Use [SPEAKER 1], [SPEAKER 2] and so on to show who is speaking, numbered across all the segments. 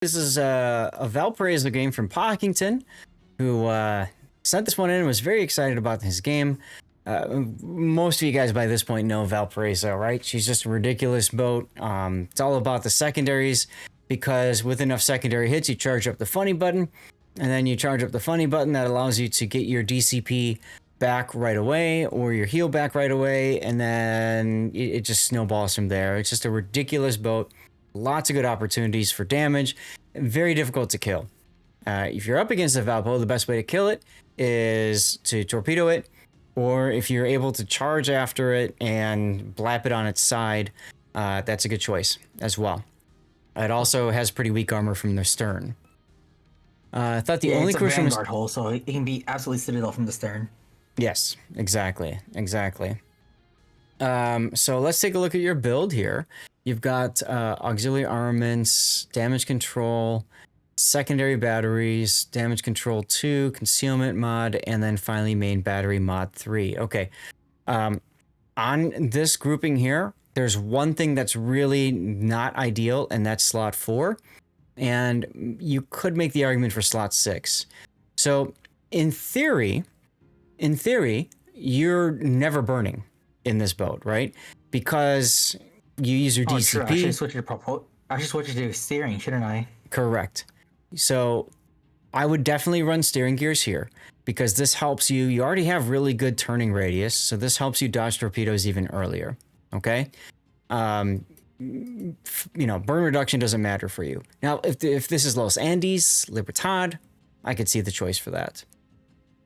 [SPEAKER 1] This is a Valparaiso game from Pockington, who sent this one in and was very excited about his game. Most of you guys by this point know Valparaiso, right? She's just a ridiculous boat. It's all about the secondaries, because with enough secondary hits, you charge up the funny button, and then you charge up the funny button that allows you to get your DCP back right away or your heal back right away, and then it just snowballs from there. It's just a ridiculous boat. Lots of good opportunities for damage. Very difficult to kill. If you're up against a Valpo, the best way to kill it is to torpedo it, or if you're able to charge after it and blap it on its side, that's a good choice as well. It also has pretty weak armor from the stern. I thought the only question was...
[SPEAKER 2] Vanguard hull, so it can be absolutely citadel from the stern.
[SPEAKER 1] Yes, exactly. So let's take a look at your build here. You've got auxiliary armaments, damage control, secondary batteries, damage control 2, concealment mod, and then finally main battery mod 3. Okay. On this grouping here, there's one thing that's really not ideal, and that's slot 4. And you could make the argument for slot 6. So in theory, you're never burning in this boat, right? Because you use your DCP.
[SPEAKER 2] Sure. I should switch it to steering, shouldn't I?
[SPEAKER 1] Correct. So I would definitely run steering gears here, because this helps you. You already have really good turning radius, so this helps you dodge torpedoes even earlier. Okay. You know, burn reduction doesn't matter for you. Now, if this is Los Andes, Libertad, I could see the choice for that.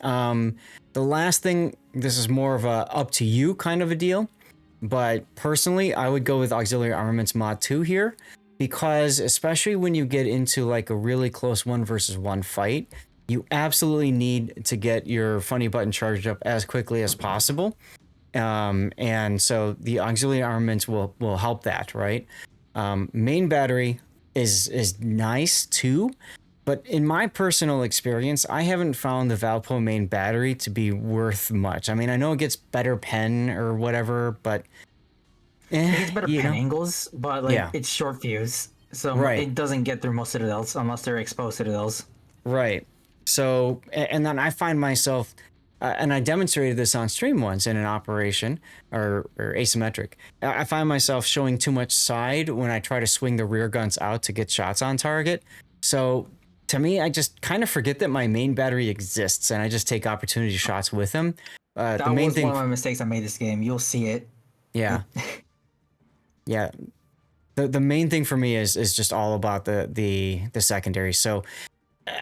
[SPEAKER 1] The last thing, this is more of a up to you kind of a deal, but personally, I would go with auxiliary armaments mod 2 here, because especially when you get into like a really close 1v1 fight, you absolutely need to get your funny button charged up as quickly as possible. And so the auxiliary armaments will help that, right? Main battery is nice too, but in my personal experience, I haven't found the Valpo main battery to be worth much. I mean, I know it gets better pen or whatever, but
[SPEAKER 2] it gets better pen angles, but like it's short fuse, so it doesn't get through most citadels unless they're exposed citadels.
[SPEAKER 1] Right. So, and then I find myself, and I demonstrated this on stream once in an operation or asymmetric. I find myself showing too much side when I try to swing the rear guns out to get shots on target. So to me, I just kind of forget that my main battery exists, and I just take opportunity shots with them.
[SPEAKER 2] That was one of my mistakes I made this game. You'll see it. Yeah.
[SPEAKER 1] Yeah. The main thing for me is just all about the secondary. So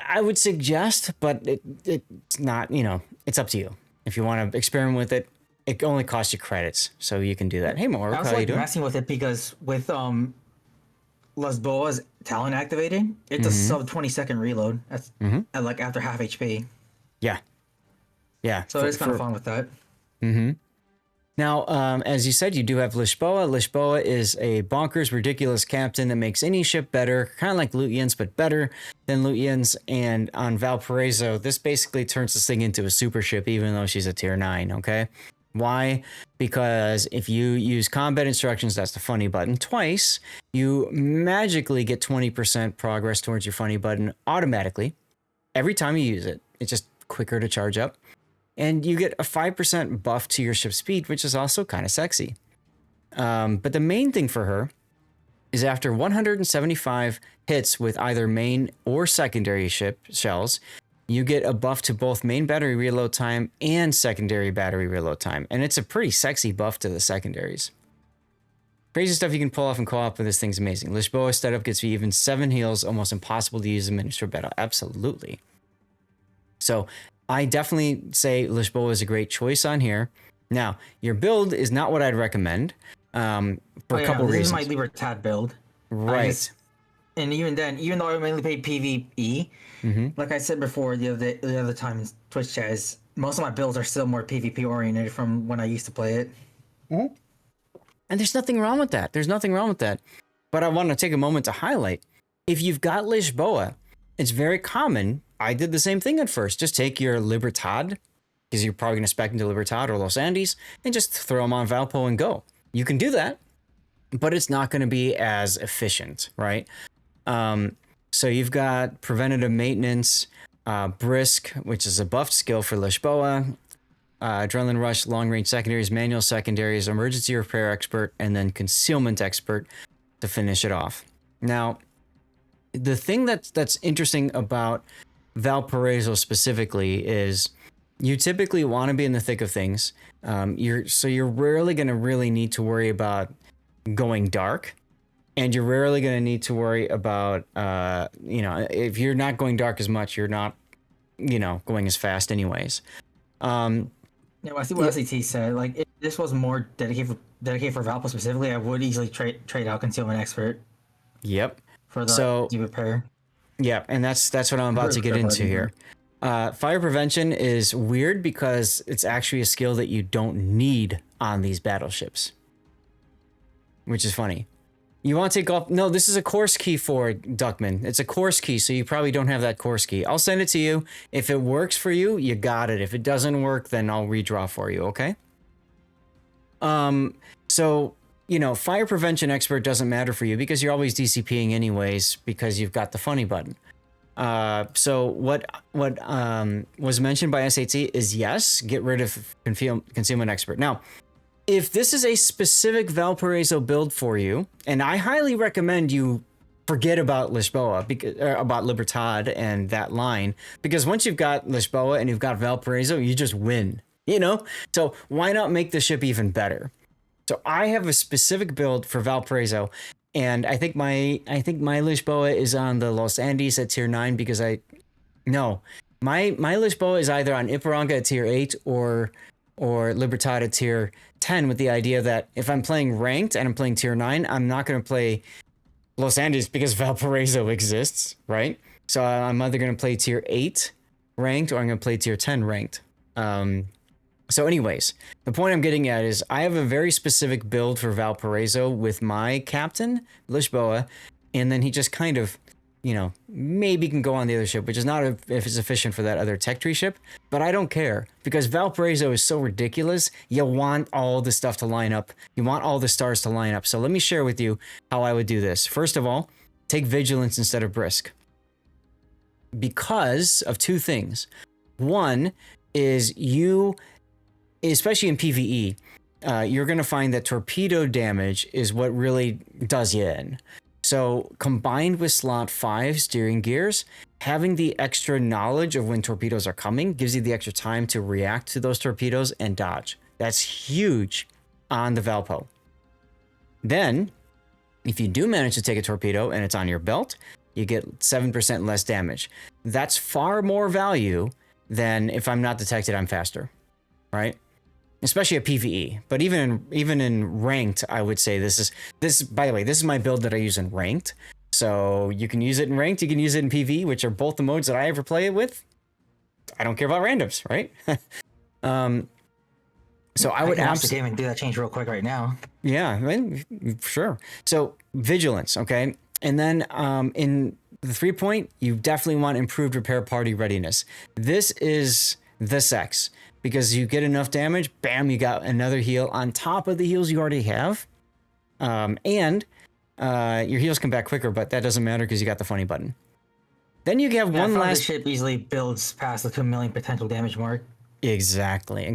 [SPEAKER 1] I would suggest, but it's not, you know, it's up to you. If you want to experiment with it, it only costs you credits, so you can do that. Hey, Mark, how you doing?
[SPEAKER 2] Messing with it because with Las Boas talent activated, it's a sub 20-second reload. That's at like after half HP.
[SPEAKER 1] Yeah.
[SPEAKER 2] So it's kind of fun with that.
[SPEAKER 1] Now, as you said, you do have Lisboa. Lisboa is a bonkers, ridiculous captain that makes any ship better, kind of like Lutyens, but better than Lutyens. And on Valparaiso, this basically turns this thing into a super ship, even though she's a tier 9, okay? Why? Because if you use combat instructions, that's the funny button, twice, you magically get 20% progress towards your funny button automatically. Every time you use it, it's just quicker to charge up. And you get a 5% buff to your ship speed, which is also kind of sexy. But the main thing for her is after 175 hits with either main or secondary ship shells, you get a buff to both main battery reload time and secondary battery reload time. And it's a pretty sexy buff to the secondaries. Crazy stuff you can pull off in co-op, but this thing's amazing. Lisboa setup gets you even 7 heals, almost impossible to use in miniature battle. Absolutely. So I definitely say Lisboa is a great choice on here. Now, your build is not what I'd recommend for a couple reasons. This is
[SPEAKER 2] my Libertad build.
[SPEAKER 1] Right.
[SPEAKER 2] And even then, even though I mainly play PvE, like I said before the other time in Twitch chat, most of my builds are still more PvP oriented from when I used to play it.
[SPEAKER 1] And there's nothing wrong with that. But I want to take a moment to highlight, if you've got Lisboa, it's very common. I did the same thing at first. Just take your Libertad, because you're probably going to spec into Libertad or Los Andes, and just throw them on Valpo and go. You can do that, but it's not going to be as efficient, right? So you've got preventative maintenance, brisk, which is a buffed skill for Lishboa, adrenaline rush, long range secondaries, manual secondaries, emergency repair expert, and then concealment expert to finish it off. Now, the thing that's interesting about Valparaiso specifically is you typically want to be in the thick of things. You're rarely going to really need to worry about going dark, and you're rarely going to need to worry about if you're not going dark as much, you're not going as fast anyways.
[SPEAKER 2] Yeah, I see what SAT said. Like, if this was more dedicated for Valpo specifically, I would easily trade out Concealment Expert.
[SPEAKER 1] Yep.
[SPEAKER 2] For the repair.
[SPEAKER 1] Yeah, and that's what I'm about to get into here. Fire prevention is weird because it's actually a skill that you don't need on these battleships, which is funny. You want to take off? No, this is a course key for Duckman. It's a course key, so you probably don't have that course key. I'll send it to you. If it works for you, you got it. If it doesn't work, then I'll redraw for you, okay? So, fire prevention expert doesn't matter for you because you're always DCPing anyways because you've got the funny button. So what was mentioned by SAT is yes, get rid of concealment expert. Now, if this is a specific Valparaiso build for you, and I highly recommend you forget about Lisboa, about Libertad and that line, because once you've got Lisboa and you've got Valparaiso, you just win, So why not make the ship even better? So I have a specific build for Valparaiso, and I think my Lisboa is on the Los Andes at tier 9 because my Lisboa is either on Ipiranga at tier 8 or Libertad at tier 10, with the idea that if I'm playing ranked and I'm playing tier 9, I'm not going to play Los Andes because Valparaiso exists, right? So I'm either going to play tier 8 ranked or I'm going to play tier 10 ranked. So anyways, the point I'm getting at is I have a very specific build for Valparaiso with my captain, Lisboa, and then he just kind of, maybe can go on the other ship, which is not if it's efficient for that other tech tree ship, but I don't care because Valparaiso is so ridiculous. You want all the stuff to line up. You want all the stars to line up. So let me share with you how I would do this. First of all, take vigilance instead of brisk because of two things. One is especially in PvE, you're going to find that torpedo damage is what really does you in. So combined with slot 5 steering gears, having the extra knowledge of when torpedoes are coming gives you the extra time to react to those torpedoes and dodge. That's huge on the Valpo. Then, if you do manage to take a torpedo and it's on your belt, you get 7% less damage. That's far more value than if I'm not detected, I'm faster, right? Especially at PvE, but even in ranked, I would say this. By the way, this is my build that I use in ranked. So you can use it in ranked, you can use it in PvE, which are both the modes that I ever play it with. I don't care about randoms, right? So I would
[SPEAKER 2] the game and do that change real quick right now.
[SPEAKER 1] Yeah, sure. So vigilance, okay, and then in the 3-point, you definitely want improved repair party readiness. This is the sex. Because you get enough damage, bam, you got another heal on top of the heals you already have. And your heals come back quicker, but that doesn't matter because you got the funny button. Then you have one last...
[SPEAKER 2] The ship easily builds past the 2 million potential damage mark.
[SPEAKER 1] Exactly.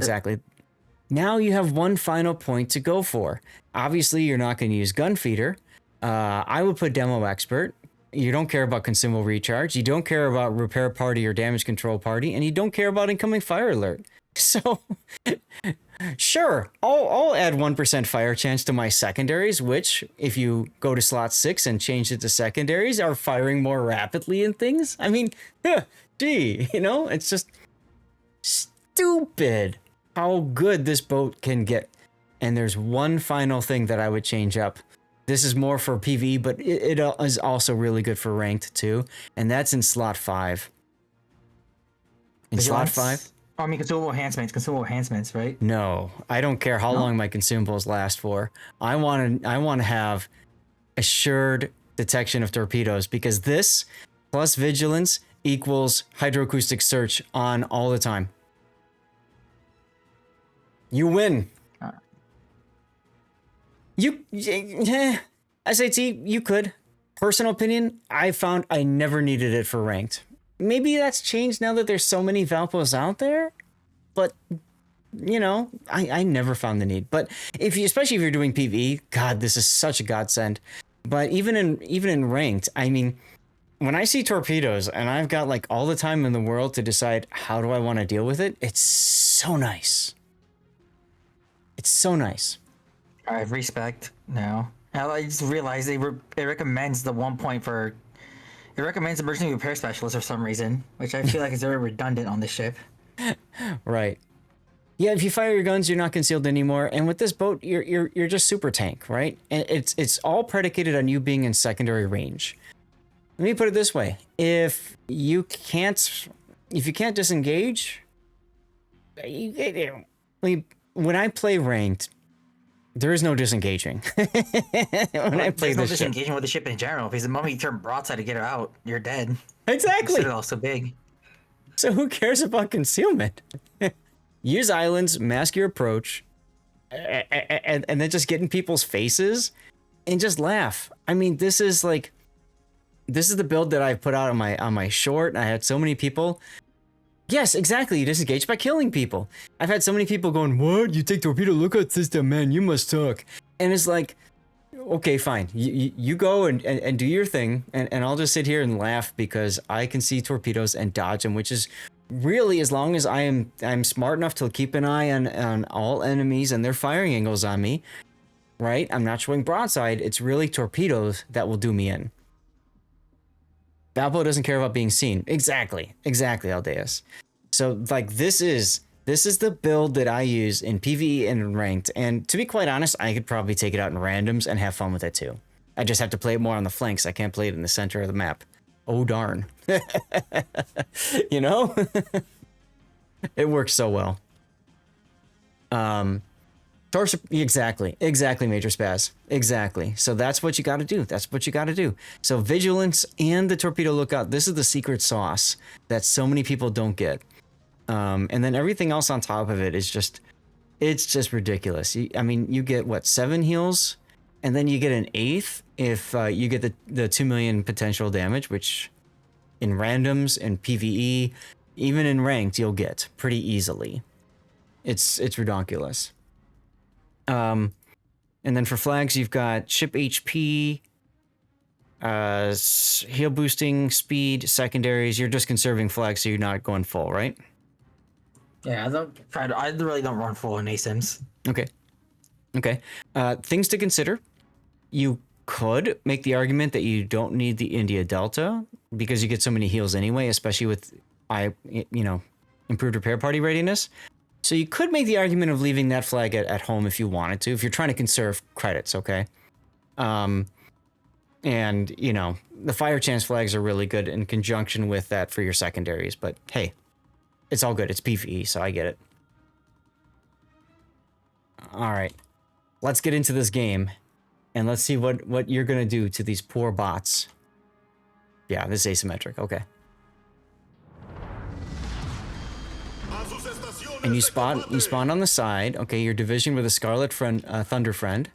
[SPEAKER 1] Now you have one final point to go for. Obviously, you're not going to use gun feeder. I would put demo expert. You don't care about consumable recharge. You don't care about repair party or damage control party. And you don't care about incoming fire alert. So, sure, I'll add 1% fire chance to my secondaries, which, if you go to slot 6 and change it to secondaries, are firing more rapidly and things. I mean, gee, it's just stupid how good this boat can get. And there's one final thing that I would change up. This is more for PvE, but it is also really good for ranked too, and that's in slot 5. In slot 5?
[SPEAKER 2] I mean, consumable enhancements, right?
[SPEAKER 1] No, I don't care how long my consumables last for. I want to have assured detection of torpedoes because this plus vigilance equals hydroacoustic search on all the time. You win. SAT, you could. Personal opinion, I found I never needed it for ranked. Maybe that's changed now that there's so many Valpos out there, but you know, I never found the need. But especially if you're doing PvE, God, this is such a godsend. But even in ranked, I mean, when I see torpedoes and I've got like all the time in the world to decide how do I want to deal with it, it's so nice. It's so nice.
[SPEAKER 2] I have respect now. I just realized it recommends the 1 point for. It recommends emergency repair specialist for some reason, which I feel like is very redundant on this ship.
[SPEAKER 1] Right. Yeah, if you fire your guns, you're not concealed anymore. And with this boat, you're just super tank, right? And it's all predicated on you being in secondary range. Let me put it this way: if you can't disengage, when I play ranked, there is no disengaging.
[SPEAKER 2] There's no disengaging with the ship in general, because the moment you turn broadside to get her out, you're dead.
[SPEAKER 1] Exactly.
[SPEAKER 2] Citadel's so big.
[SPEAKER 1] So who cares about concealment? Use islands, mask your approach, and then just get in people's faces and just laugh. I mean, this is the build that I put out on my short. I had so many people. Yes, exactly. You disengage by killing people. I've had so many people going, "What? You take torpedo lookout system, man? You must suck." And it's like, okay, fine. You go and do your thing, and I'll just sit here and laugh because I can see torpedoes and dodge them, which is really, as long as I'm smart enough to keep an eye on all enemies and their firing angles on me, right? I'm not showing broadside. It's really torpedoes that will do me in. Valpo doesn't care about being seen. Exactly, Aldeus. So like this is the build that I use in PvE and in ranked. And to be quite honest, I could probably take it out in randoms and have fun with it too. I just have to play it more on the flanks. I can't play it in the center of the map. Oh darn. You know? It works so well. Exactly, Major Spaz. Exactly. So that's what you got to do. So vigilance and the torpedo lookout. This is the secret sauce that so many people don't get. And then everything else on top of it is it's just ridiculous. You get what, 7 heals, and then you get an 8th if you get the 2 million potential damage, which in randoms and PvE, even in ranked, you'll get pretty easily. It's ridiculous. And then for flags, you've got ship HP, heal boosting, speed, secondaries. You're just conserving flags, so you're not going full, right?
[SPEAKER 2] Yeah, I really don't run full in ASIMs.
[SPEAKER 1] Okay. Things to consider. You could make the argument that you don't need the India Delta because you get so many heals anyway, especially with improved repair party readiness. So you could make the argument of leaving that flag at home if you wanted to, if you're trying to conserve credits, okay? And, the fire chance flags are really good in conjunction with that for your secondaries. But, hey, it's all good. It's PvE, so I get it. All right. Let's get into this game, and let's see what you're going to do to these poor bots. Yeah, this is asymmetric. Okay. And you spawn on the side. Okay, you're division with a Scarlet friend, Thunder friend.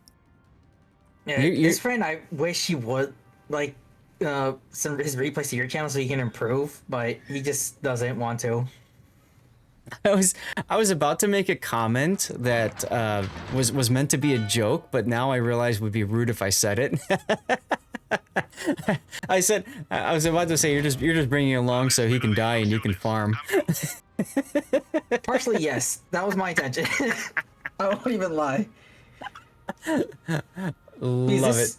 [SPEAKER 2] Yeah, his friend, I wish he would send his replays to your channel so he can improve, but he just doesn't want to.
[SPEAKER 1] I was about to make a comment that was meant to be a joke, but now I realize would be rude if I said it. I was about to say you're just bringing him along so he can die and you can farm.
[SPEAKER 2] Partially, yes. That was my intention. I won't even lie.
[SPEAKER 1] Love it.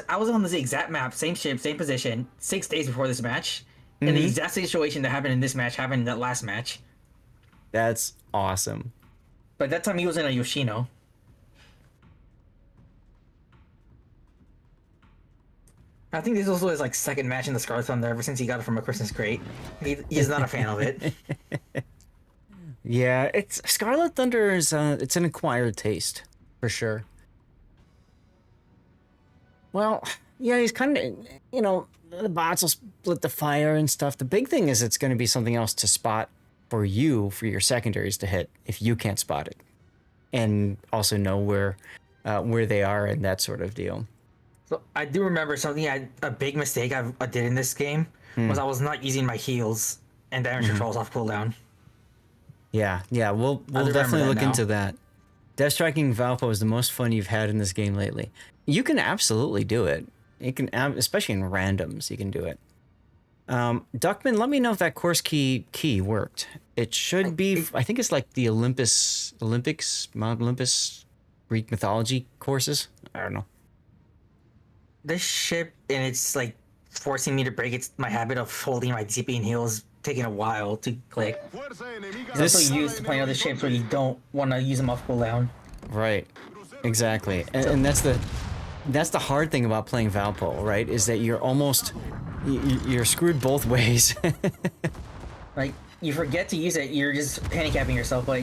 [SPEAKER 2] I was on this exact map, same ship, same position, 6 days before this match, and the exact situation that happened in this match happened in that last match.
[SPEAKER 1] That's awesome.
[SPEAKER 2] But that time he was in a Yoshino. I think this also his second match in the Scarlet Thunder ever since he got it from a Christmas crate. He's not a fan of it.
[SPEAKER 1] Yeah, it's Scarlet Thunder is it's an acquired taste for sure. Well, yeah, he's kind of the bots will split the fire and stuff. The big thing is it's going to be something else to spot for your secondaries to hit if you can't spot it, and also know where they are and that sort of deal.
[SPEAKER 2] So I do remember something. A big mistake I did in this game was I was not using my heals and damage controls off cooldown.
[SPEAKER 1] Yeah, we'll definitely look into that. Death striking Valpo is the most fun you've had in this game lately. You can absolutely do it. You can, especially in randoms, you can do it. Duckman, let me know if that course key worked. It should be. I think it's like the Mount Olympus, Greek mythology courses. I don't know.
[SPEAKER 2] This ship, and it's like forcing me to break my habit of holding my DCP and heals, taking a while to click. This is used to play other ships where you don't want to use them off cooldown.
[SPEAKER 1] Right, exactly, and that's the hard thing about playing Valpo, right? Is that you're screwed both ways.
[SPEAKER 2] Like, you forget to use it, you're just handicapping yourself, but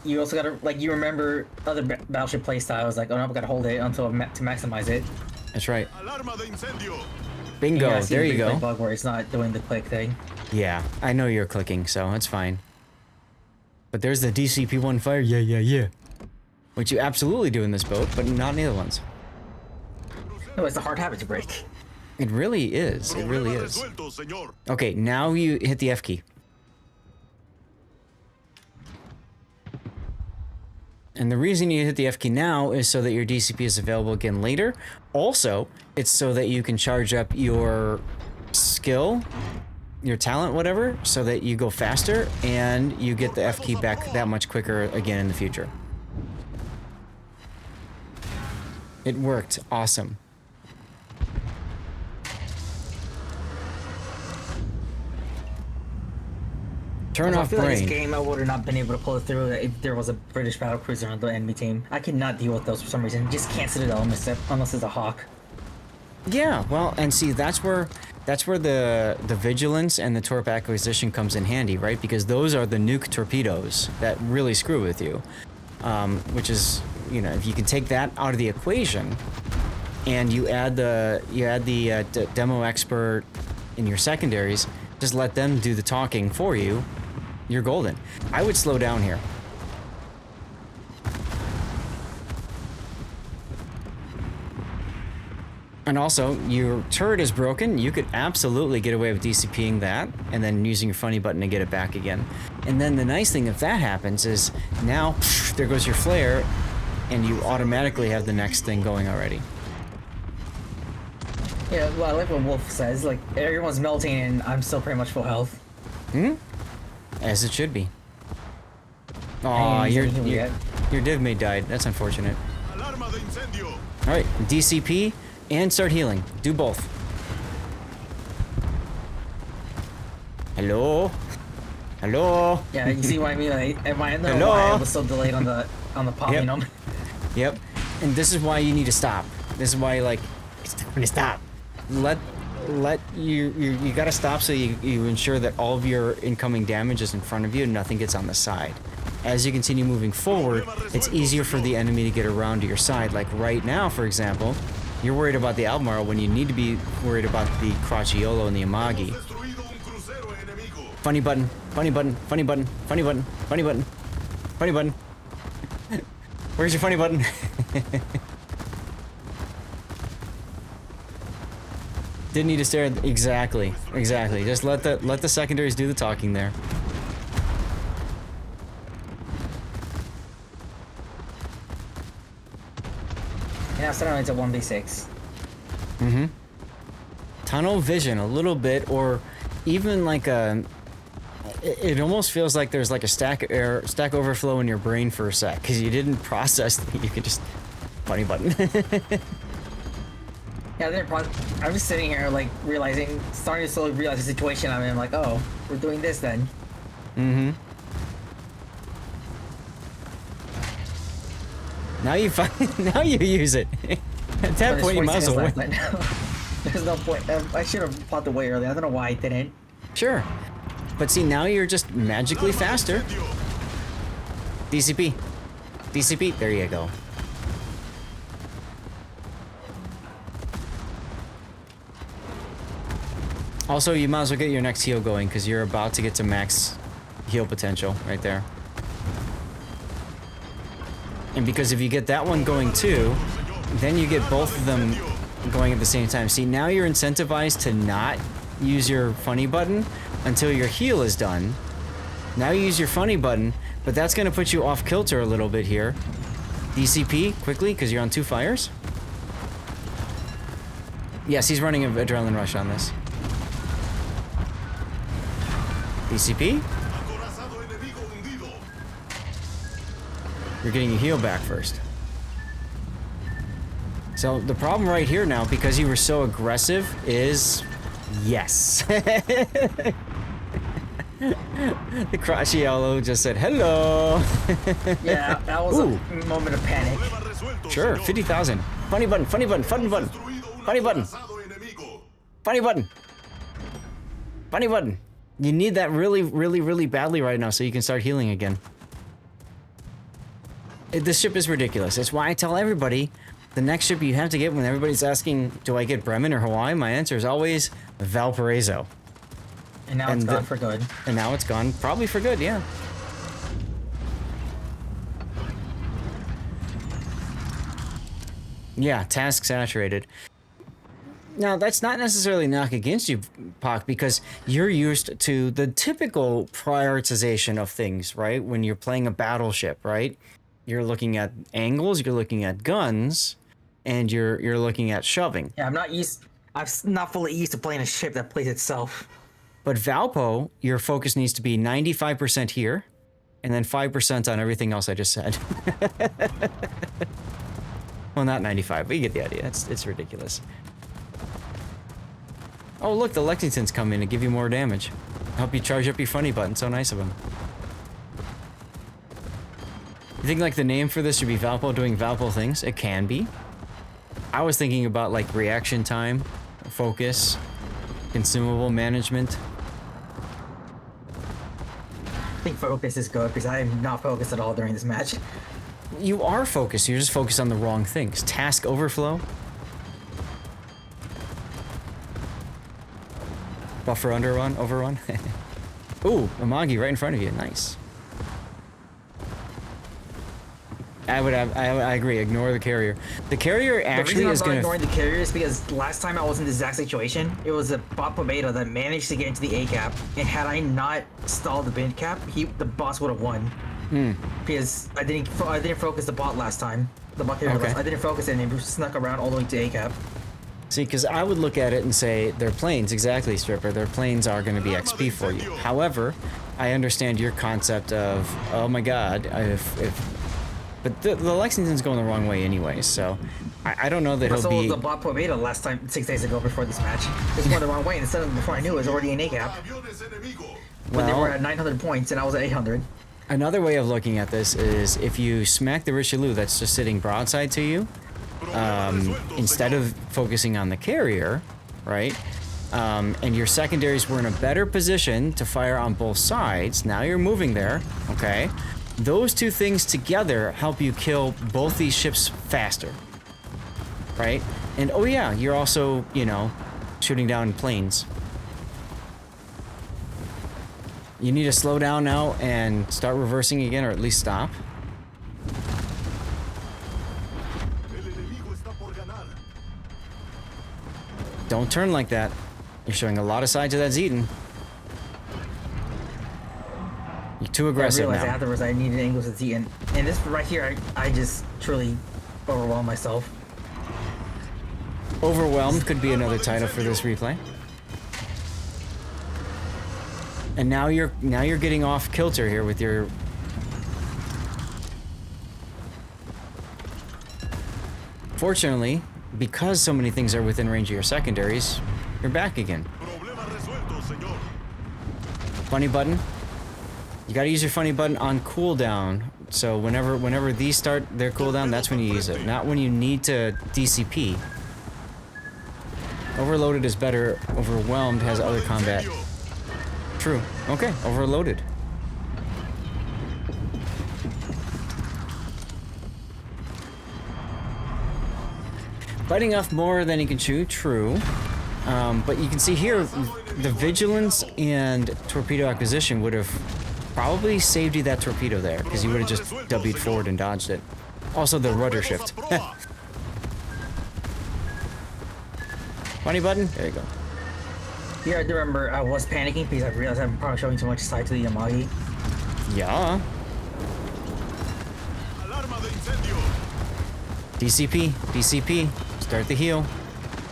[SPEAKER 2] you also gotta, like, you remember other Battleship playstyles, like, oh no, I've gotta hold it until to maximize it.
[SPEAKER 1] That's right. Bingo,
[SPEAKER 2] Yeah,
[SPEAKER 1] there you go.
[SPEAKER 2] Bug where it's not doing the click thing.
[SPEAKER 1] Yeah, I know you're clicking, so it's fine. But there's the DCP-1 fire, yeah. Which you absolutely do in this boat, but not in the other ones.
[SPEAKER 2] No, it's a hard habit to break.
[SPEAKER 1] It really is, it really is. Okay, now you hit the F key. And the reason you hit the F key now is so that your DCP is available again later. Also, it's so that you can charge up your skill, your talent, whatever, so that you go faster and you get the F key back that much quicker again in the future. It worked. Awesome. Turn off
[SPEAKER 2] I feel
[SPEAKER 1] brain.
[SPEAKER 2] like this game I would have not been able to pull it through if there was a British battlecruiser on the enemy team. I cannot deal with those for some reason. Just can't Citadel unless it's a Hawk.
[SPEAKER 1] Yeah, well, and see, that's where the vigilance and the torp acquisition comes in handy, right? Because those are the nuke torpedoes that really screw with you. Which is, you know, if you can take that out of the equation, and you add the demo expert in your secondaries, just let them do the talking for you. You're golden. I would slow down here. And also, your turret is broken. You could absolutely get away with DCPing that and then using your funny button to get it back again. And then the nice thing if that happens is now, there goes your flare, and you automatically have the next thing going already.
[SPEAKER 2] Yeah, well, I like what Wolf says. Like, everyone's melting and I'm still pretty much full health.
[SPEAKER 1] Hmm? As it should be. Aw, your div mate died. That's unfortunate. Alright, DCP and start healing. Do both. Hello? Hello?
[SPEAKER 2] Yeah, you see what I mean? I don't know
[SPEAKER 1] Hello?
[SPEAKER 2] why I was so delayed on the pop,
[SPEAKER 1] Yep.
[SPEAKER 2] you know?
[SPEAKER 1] Yep. And this is why you need to stop. This is why, like, it's time to stop. You gotta stop so you ensure that all of your incoming damage is in front of you and nothing gets on the side. As you continue moving forward, it's easier for the enemy to get around to your side. Like right now, for example, you're worried about the Albemarle when you need to be worried about the Crociolo and the Amagi. Funny button, funny button, funny button, funny button, funny button, funny button. Where's your funny button? Didn't need to stare at exactly. Just let the secondaries do the talking there.
[SPEAKER 2] And now suddenly it's a 1v6.
[SPEAKER 1] Mm-hmm. Tunnel vision a little bit, or even like a. It almost feels like there's like a stack overflow in your brain for a sec because you didn't process that you could just funny button.
[SPEAKER 2] Yeah, I'm just sitting here, like, starting to slowly realize the situation I'm in. I'm like, oh, we're doing this then.
[SPEAKER 1] Mm-hmm. Now you use it. At that point, you might as well win.
[SPEAKER 2] There's no point. I should have popped away earlier. I don't know why I didn't.
[SPEAKER 1] Sure. But see, now you're just magically faster. DCP. DCP. There you go. Also, you might as well get your next heal going because you're about to get to max heal potential right there. And because if you get that one going too, then you get both of them going at the same time. See, now you're incentivized to not use your funny button until your heal is done. Now you use your funny button, but that's going to put you off kilter a little bit here. DCP quickly, because you're on 2 fires. Yes, he's running an adrenaline rush on this. DCP. You're getting your heal back first. So the problem right here now, because you were so aggressive, is yes. The crotchy yellow just said hello.
[SPEAKER 2] Yeah, that was a moment of panic.
[SPEAKER 1] Sure, 50,000. Funny button, funny button, funny button, funny button, funny button, funny button. You need that really, really, really badly right now so you can start healing again. This ship is ridiculous. That's why I tell everybody the next ship you have to get when everybody's asking, do I get Bremen or Hawaii? My answer is always Valparaiso.
[SPEAKER 2] And now it's gone for good.
[SPEAKER 1] And now it's gone probably for good, yeah. Yeah, task saturated. Now, that's not necessarily a knock against you, Pock, because you're used to the typical prioritization of things, right? When you're playing a battleship, right? You're looking at angles, you're looking at guns, and you're looking at shoving.
[SPEAKER 2] Yeah, I'm not fully used to playing a ship that plays itself.
[SPEAKER 1] But Valpo, your focus needs to be 95% here, and then 5% on everything else I just said. Well, not 95, but you get the idea. It's ridiculous. Oh, look, the Lexingtons come in and give you more damage. Help you charge up your funny button. So nice of them. You think like the name for this should be Valpo doing Valpo things? It can be. I was thinking about like reaction time, focus, consumable management.
[SPEAKER 2] I think focus is good because I am not focused at all during this match.
[SPEAKER 1] You are focused. You're just focused on the wrong things. Task overflow. Buffer overrun. Ooh, Amagi right in front of you. Nice. I agree. Ignore the carrier. The carrier actually is going to.
[SPEAKER 2] Ignoring the carrier is because last time I was in the exact situation, it was a bot Pomado that managed to get into the A cap, and had I not stalled the bin cap, the boss would have won. Because I didn't focus the bot last time. The bot carrier. Okay. I didn't focus it, and it snuck around all the way to A cap.
[SPEAKER 1] See, because I would look at it and say, their planes, exactly, Stripper, their planes are going to be XP for you. However, I understand your concept of, oh my god, but the Lexington's going the wrong way anyway, so I don't know that he'll be...
[SPEAKER 2] the bot Pomado last time, 6 days ago before this match. It was going the wrong way, and instead of before I knew it was already in A cap. When they were at 900 points, and I was at 800.
[SPEAKER 1] Another way of looking at this is, if you smack the Richelieu that's just sitting broadside to you, instead of focusing on the carrier, right, and your secondaries were in a better position to fire on both sides, now you're moving there, okay, those two things together help you kill both these ships faster, right? And oh yeah, you're also, you know, shooting down planes. You need to slow down now and start reversing again, or at least stop. Don't turn like that. You're showing a lot of sides of that Zeton. You're too aggressive now.
[SPEAKER 2] I realized afterwards I needed angles with Zeton. And this right here, I just truly overwhelmed myself.
[SPEAKER 1] Overwhelmed could be another title for this replay. And now you're getting off kilter here with your... Fortunately, because so many things are within range of your secondaries, you're back again. Funny button. You gotta use your funny button on cooldown. So whenever these start their cooldown, that's when you use it. Not when you need to DCP. Overloaded is better. Overwhelmed has other combat. True. Okay, overloaded. Biting off more than he can chew, true. But you can see here, the vigilance and torpedo acquisition would have probably saved you that torpedo there, because you would have just W'd forward and dodged it. Also, the rudder shift. Funny button? There you go.
[SPEAKER 2] Yeah, I do remember I was panicking because I realized I'm probably showing too much side to the Yamagi.
[SPEAKER 1] Yeah. DCP, DCP, start the heal.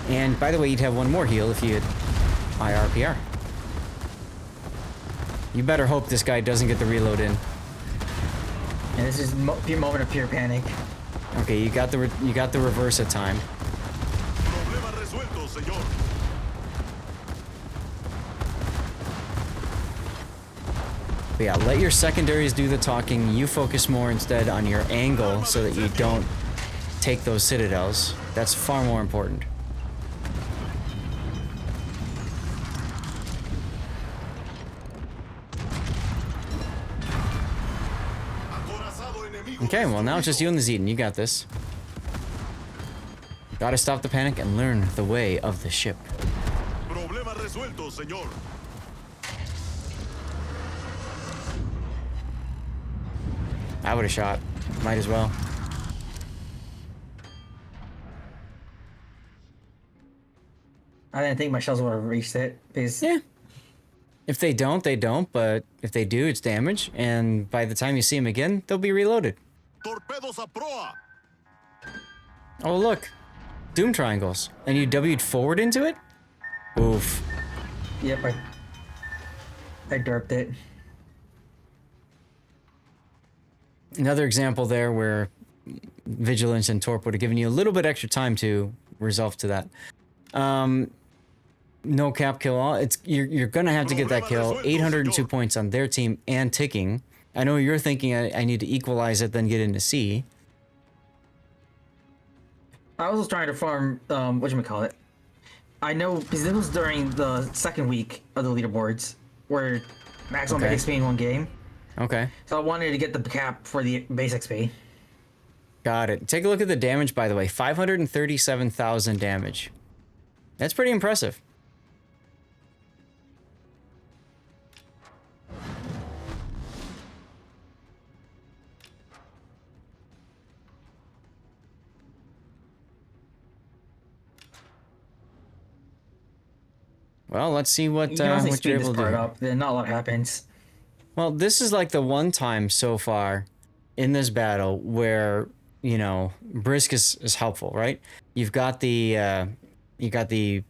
[SPEAKER 1] And by the way, you'd have one more heal if you had IRPR. You better hope this guy doesn't get the reload in.
[SPEAKER 2] And this is a moment of pure panic.
[SPEAKER 1] Okay, you got the reverse at time. But yeah, let your secondaries do the talking. You focus more instead on your angle so that you don't take those citadels. That's far more important. Okay, well now it's just you and the Zetan. You got this. Gotta stop the panic and learn the way of the ship.
[SPEAKER 3] Problema resuelto, señor.
[SPEAKER 1] I would have shot. Might as well.
[SPEAKER 2] I didn't think my shells would have reached it. Because
[SPEAKER 1] Yeah. If they don't, they don't. But if they do, it's damage. And by the time you see them again, they'll be reloaded.
[SPEAKER 3] Torpedos a proa.
[SPEAKER 1] Oh, look. Doom triangles. And you W'd forward into it? Oof.
[SPEAKER 2] Yep, I derped it.
[SPEAKER 1] Another example there where Vigilance and Torp would have given you a little bit extra time to resolve to that. No cap kill all. You're gonna have to get that kill. 802 points on their team and ticking. I know you're thinking I need to equalize it, then get into C.
[SPEAKER 2] I was trying to farm, whatchamacallit. I know, because this was during the second week of the leaderboards, where maximum
[SPEAKER 1] Okay.
[SPEAKER 2] XP in one game.
[SPEAKER 1] Okay.
[SPEAKER 2] So I wanted to get the cap for the base XP.
[SPEAKER 1] Got it. Take a look at the damage, by the way. 537,000 damage. That's pretty impressive. Well, let's see what
[SPEAKER 2] You can honestly
[SPEAKER 1] you're
[SPEAKER 2] speed this
[SPEAKER 1] able to
[SPEAKER 2] part
[SPEAKER 1] do.
[SPEAKER 2] up, then not a lot happens.
[SPEAKER 1] Well, this is like the one time so far in this battle where, you know, Brisk is helpful, right? You've got the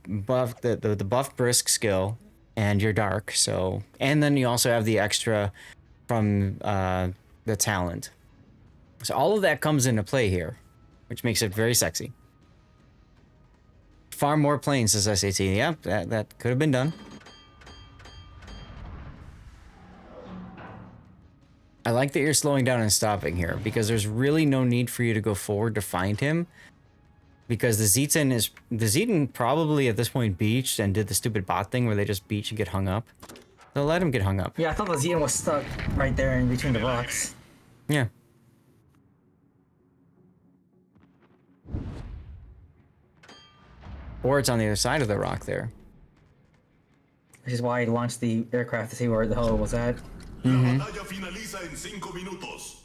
[SPEAKER 1] buff the buff Brisk skill and you're dark, so, and then you also have the extra from the talent. So all of that comes into play here, which makes it very sexy. Far more planes, as SAT. Yeah, that could have been done. I like that you're slowing down and stopping here, because there's really no need for you to go forward to find him. Because the Zetan probably at this point beached and did the stupid bot thing where they just beach and get hung up. They'll let him get hung up.
[SPEAKER 2] Yeah, I thought the Zetan was stuck right there in between the rocks.
[SPEAKER 1] Yeah. Or it's on the other side of the rock there.
[SPEAKER 2] Which is why I launched the aircraft to see where the hell it was at.
[SPEAKER 3] La batalla finaliza en 5 minutos.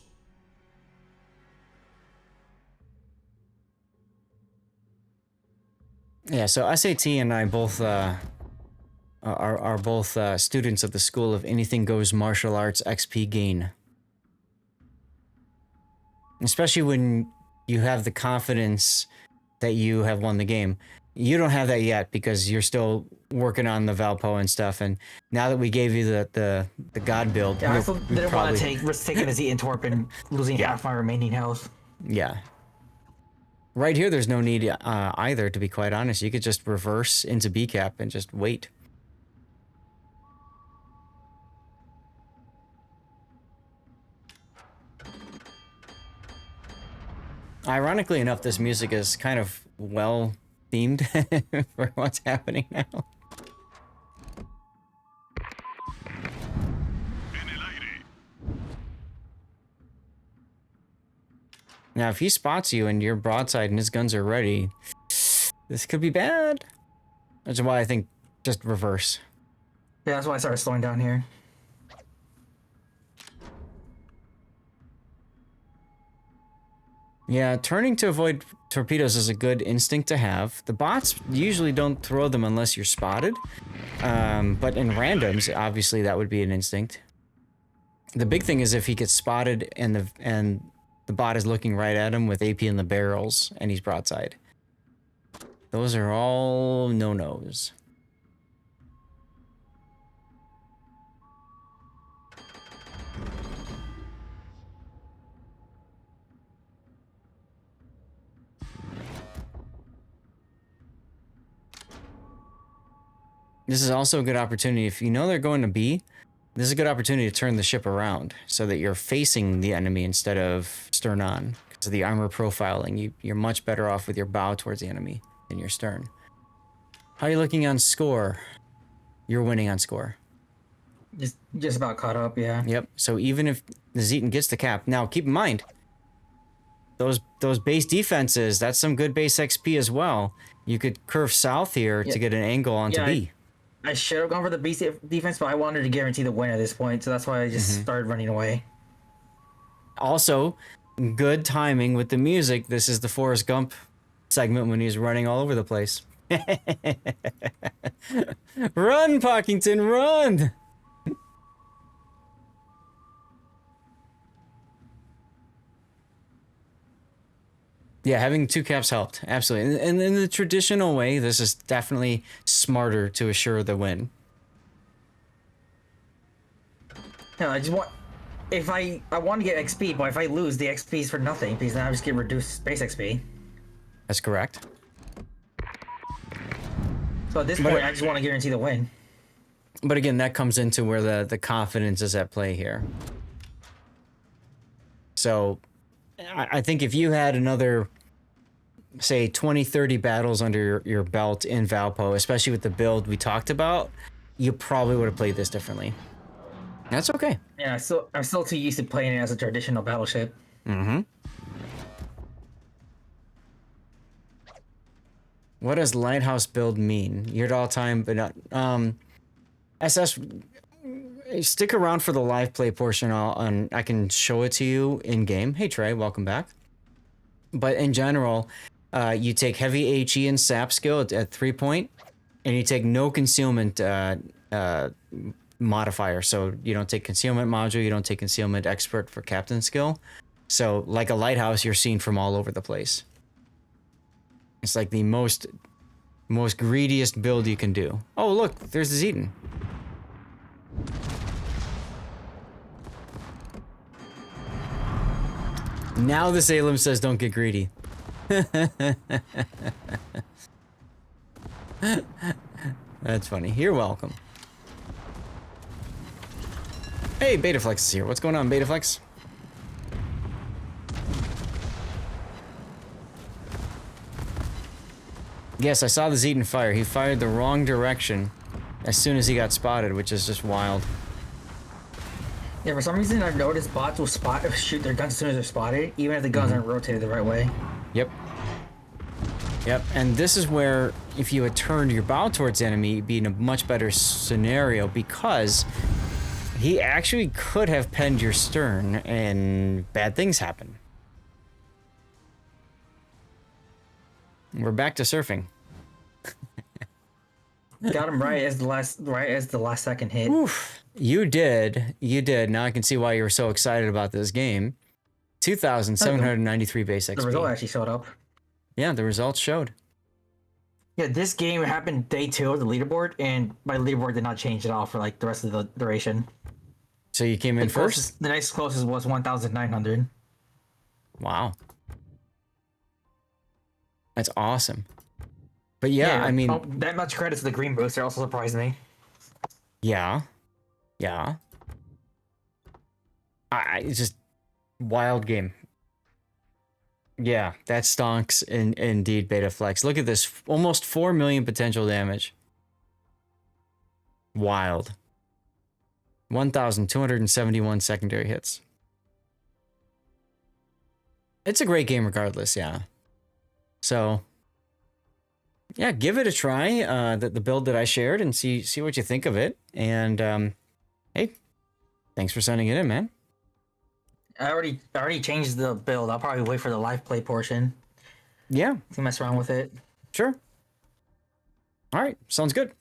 [SPEAKER 1] Yeah, so SAT and I both are both students of the School of Anything Goes Martial Arts XP Gain. Especially when you have the confidence that you have won the game. You don't have that yet because you're still working on the Valpo and stuff. And now that we gave you the God build,
[SPEAKER 2] Yeah, I
[SPEAKER 1] you'll
[SPEAKER 2] still didn't
[SPEAKER 1] probably,
[SPEAKER 2] want to risk taking a Zetan Torp and losing half my remaining health.
[SPEAKER 1] yeah. Right here, there's no need either, to be quite honest. You could just reverse into B cap and just wait. Ironically enough, this music is kind of well themed for what's happening now.
[SPEAKER 3] En el aire.
[SPEAKER 1] Now, if he spots you and you're broadside and his guns are ready, this could be bad. That's why I think just reverse.
[SPEAKER 2] Yeah, that's why I started slowing down here.
[SPEAKER 1] Yeah, turning to avoid torpedoes is a good instinct to have. The bots usually don't throw them unless you're spotted. But in randoms, obviously that would be an instinct. The big thing is if he gets spotted and the bot is looking right at him with AP in the barrels and he's broadside. Those are all no-nos. This is also a good opportunity. If you know they're going to B, this is a good opportunity to turn the ship around so that you're facing the enemy instead of stern on. Because of the armor profiling, you're much better off with your bow towards the enemy than your stern. How are you looking on score? You're winning on score.
[SPEAKER 2] Just about caught up, yeah.
[SPEAKER 1] Yep. So even if the Zeton gets the cap, now keep in mind, those base defenses, that's some good base XP as well. You could curve south here to get an angle onto B.
[SPEAKER 2] I should have gone for the base defense, but I wanted to guarantee the win at this point, so that's why I just started running away. Also, good timing with the music. This is the Forrest Gump segment when he's running all over the place. Run, Pockington, run! Yeah, having two caps helped. Absolutely. And in the traditional way, this is definitely smarter to assure the win. No, I just want... If I want to get XP, but if I lose, the XP is for nothing, because then I just get reduced base XP.
[SPEAKER 1] That's correct.
[SPEAKER 2] So at this point, I just want to guarantee the win.
[SPEAKER 1] But again, that comes into where the confidence is at play here. So, I think if you had another, say, 20, 30 battles under your belt in Valpo, especially with the build we talked about, you probably would have played this differently. That's okay.
[SPEAKER 2] Yeah, I'm still too used to playing it as a traditional battleship.
[SPEAKER 1] Mm-hmm. What does lighthouse build mean? You're at all time, but not... SS... Stick around for the live play portion, and I can show it to you in game. Hey Trey, welcome back. But in general, you take heavy HE and SAP skill at 3 point, and you take no concealment modifier. So you don't take concealment module, you don't take concealment expert for captain skill. So like a lighthouse, you're seen from all over the place. It's like the most greediest build you can do. Oh look, there's the Zeton. Now the Salem says don't get greedy. That's funny. You're welcome. Hey, Betaflex is here. What's going on, Betaflex? Yes, I saw the Zeton fire. He fired the wrong direction as soon as he got spotted, which is just wild.
[SPEAKER 2] Yeah, for some reason I've noticed bots will shoot their guns as soon as they're spotted, even if the guns aren't rotated the right way.
[SPEAKER 1] Yep. Yep, and this is where if you had turned your bow towards the enemy, you'd be in a much better scenario because he actually could have penned your stern and bad things happen. We're back to surfing.
[SPEAKER 2] Got him right as the last second hit.
[SPEAKER 1] Oof. You did. Now I can see why you were so excited about this game. 2,793 base XP.
[SPEAKER 2] The result actually showed up.
[SPEAKER 1] Yeah, the results showed.
[SPEAKER 2] Yeah, this game happened day 2 of the leaderboard, and my leaderboard did not change at all for like the rest of the duration.
[SPEAKER 1] So you came in first?
[SPEAKER 2] The next closest was 1,900.
[SPEAKER 1] Wow. That's awesome. But yeah, I mean...
[SPEAKER 2] that much credit to the green booster also surprised me.
[SPEAKER 1] Yeah. Yeah. It's just... wild game. Yeah, that stonks indeed, Betaflex. Look at this. Almost 4 million potential damage. Wild. 1,271 secondary hits. It's a great game regardless, yeah. So... yeah, give it a try, the build that I shared, and see what you think of it. And, hey, thanks for sending it in, man.
[SPEAKER 2] I already changed the build. I'll probably wait for the live play portion
[SPEAKER 1] Yeah,
[SPEAKER 2] to mess around with it.
[SPEAKER 1] sure. All right, sounds good.